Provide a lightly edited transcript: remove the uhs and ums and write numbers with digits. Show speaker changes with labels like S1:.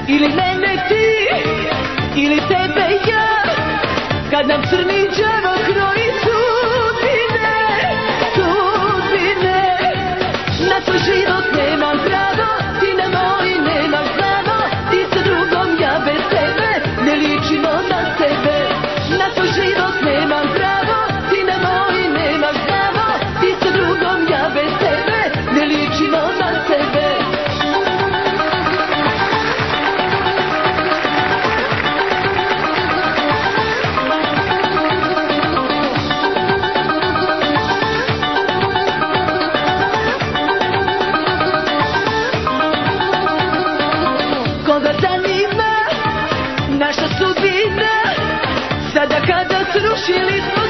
S1: Ili mene ti, ili tebe ja, kad nam crni đavo kroji sudbine, sudbine. Na tvoj život nemam pravo, ti na moj nemaš pravo, ti sa drugom, ja bez tebe, ne ličimo na sebe. Na tvoj život nemam pravo, ti na moj nemaš pravo, ti sa drugom, ja bez tebe, ne ličimo na sebe. Koga zanima naša sudbina, sada kada srušili smo